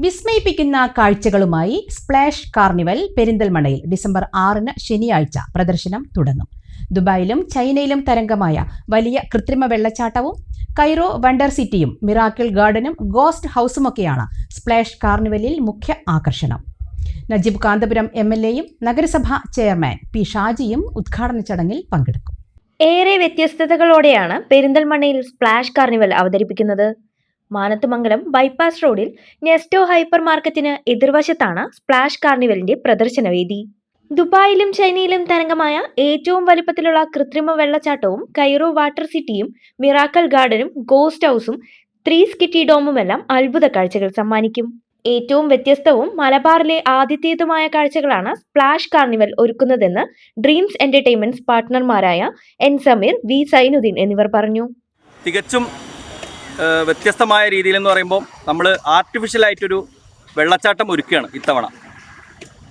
വിസ്മയിപ്പിക്കുന്ന കാഴ്ചകളുമായി splash carnival പെരിന്തൽമണ്ണയിൽ December 6 ശനിയാഴ്ച പ്രദർശനം തുടങ്ങും. ദുബായിലും ചൈനയിലും തരംഗമായ വലിയ കൃത്രിമ വെള്ളച്ചാട്ടവും കൈറോ വണ്ടർ സിറ്റിയും മിറാക്കിൾ ഗാർഡനും ഗോസ്റ്റ് ഹൗസുമൊക്കെയാണ് സ്പ്ലാഷ് കാർണിവലിൽ മുഖ്യ ആകർഷണം. നജീബ് കാന്തപുരം MLAയും നഗരസഭാ ചെയർമാൻ പി ഷാജിയും ഉദ്ഘാടന ചടങ്ങിൽ പങ്കെടുക്കും. ഏറെ വ്യത്യസ്തതകളോടെയാണ് പെരിന്തൽമണ്ണയിൽ സ്പ്ലാഷ് കാർണിവൽ അവതരിപ്പിക്കുന്നത്. മാനത്തുമംഗലം ബൈപ്പാസ് റോഡിൽ നെസ്റ്റോ ഹൈപ്പർ മാർക്കറ്റിന് എതിർവശത്താണ് സ്പ്ലാഷ് കാർണിവലിന്റെ പ്രദർശനവേദി. ദുബായിലും ചൈനയിലും തരംഗമായ ഏറ്റവും വലുപ്പത്തിലുള്ള കൃത്രിമ വെള്ളച്ചാട്ടവും കൈറോ വാട്ടർ സിറ്റിയും മിറാക്കൽ ഗാർഡനും ഗോസ്റ്റ് ഹൗസും 3 സ്കിറ്റി ഡോമുമെല്ലാം അത്ഭുത കാഴ്ചകൾ സമ്മാനിക്കും. ഏറ്റവും വ്യത്യസ്തവും മലബാറിലെ ആദ്യത്തേതുമായ കാഴ്ചകളാണ് സ്പ്ലാഷ് കാർണിവൽ ഒരുക്കുന്നതെന്ന് ഡ്രീംസ് എന്റർടൈൻമെന്റ്സ് പാർട്ട്ണർമാരായ N സമീർ, V സൈനുദ്ദീൻ എന്നിവർ പറഞ്ഞു. തികച്ചും വ്യത്യസ്തമായ രീതിയിലെന്ന് പറയുമ്പോൾ നമ്മൾ ആർട്ടിഫിഷ്യലായിട്ടൊരു വെള്ളച്ചാട്ടം ഒരുക്കുകയാണ് ഇത്തവണ.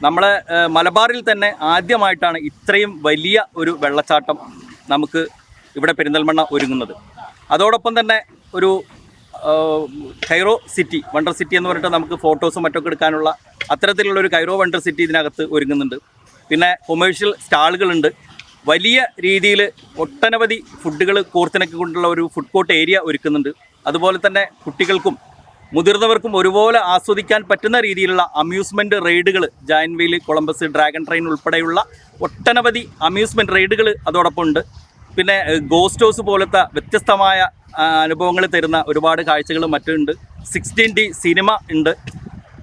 നമ്മളെ മലബാറിൽ തന്നെ ആദ്യമായിട്ടാണ് ഇത്രയും വലിയ ഒരു വെള്ളച്ചാട്ടം നമുക്ക് ഇവിടെ പെരിന്തൽമണ്ണ ഒരുങ്ങുന്നത്. അതോടൊപ്പം തന്നെ ഒരു കൈറോ സിറ്റി, വണ്ടർ സിറ്റി എന്ന് പറഞ്ഞിട്ട് നമുക്ക് ഫോട്ടോസും മറ്റൊക്കെ എടുക്കാനുള്ള അത്തരത്തിലുള്ളൊരു കൈറോ വണ്ടർ സിറ്റി ഇതിനകത്ത് ഒരുങ്ങുന്നുണ്ട്. പിന്നെ കൊമേഴ്ഷ്യൽ സ്റ്റാളുകളുണ്ട്. വലിയ രീതിയിൽ ഒട്ടനവധി ഫുഡുകൾ കോർത്തിണക്കിക്കൊണ്ടുള്ള ഒരു ഫുഡ് കോർട്ട് ഏരിയ ഒരുക്കുന്നുണ്ട്. അതുപോലെ തന്നെ കുട്ടികൾക്കും മുതിർന്നവർക്കും ഒരുപോലെ ആസ്വദിക്കാൻ പറ്റുന്ന രീതിയിലുള്ള അമ്യൂസ്മെൻറ്റ് റൈഡുകൾ, giant wheel, Columbus, dragon train ഉൾപ്പെടെയുള്ള ഒട്ടനവധി അമ്യൂസ്മെൻറ്റ് റൈഡുകൾ അതോടൊപ്പം ഉണ്ട്. പിന്നെ ഗോസ്റ്റ് ഹൗസ് പോലത്തെ വ്യത്യസ്തമായ അനുഭവങ്ങൾ തരുന്ന ഒരുപാട് കാഴ്ചകളും മറ്റുണ്ട്. 16D സിനിമ ഉണ്ട്.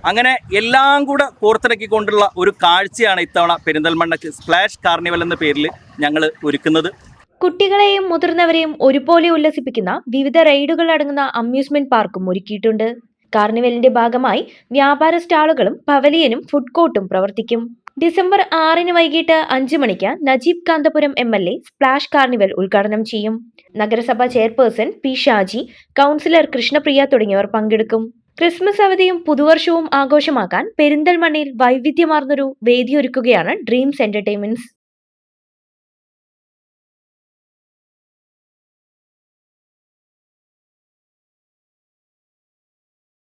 അങ്ങനെ എല്ലാം കൂടെ കോർത്തിണക്കിക്കൊണ്ടുള്ള ഒരു കാഴ്ചയാണ് ഇത്തവണ പെരിന്തൽമണ്ണയ്ക്ക് സ്പ്ലാഷ് കാർണിവൽ എന്ന പേരിൽ ഞങ്ങൾ ഒരുക്കുന്നത്. കുട്ടികളെയും മുതിർന്നവരെയും ഒരുപോലെ ഉല്ലസിപ്പിക്കുന്ന വിവിധ റൈഡുകൾ അടങ്ങുന്ന അമ്യൂസ്മെന്റ് പാർക്കും ഒരുക്കിയിട്ടുണ്ട്. കാർണിവലിന്റെ ഭാഗമായി വ്യാപാര സ്റ്റാളുകളും പവലിയനും ഫുഡ് കോർട്ടും പ്രവർത്തിക്കും. ഡിസംബർ 6 വൈകിട്ട് 5 മണിക്ക് Najeeb Kanthapuram MLA splash carnival ഉദ്ഘാടനം ചെയ്യും. നഗരസഭാ chairperson P Shaji, councillor Krishnapriya തുടങ്ങിയവർ പങ്കെടുക്കും. ക്രിസ്മസ് അവധിയും പുതുവർഷവും ആഘോഷമാക്കാൻ പെരിന്തൽമണ്ണയിൽ വൈവിധ്യമാർന്നൊരു വേദിയൊരുക്കുകയാണ് ഡ്രീംസ് എന്റർടൈൻമെന്റ്സ്.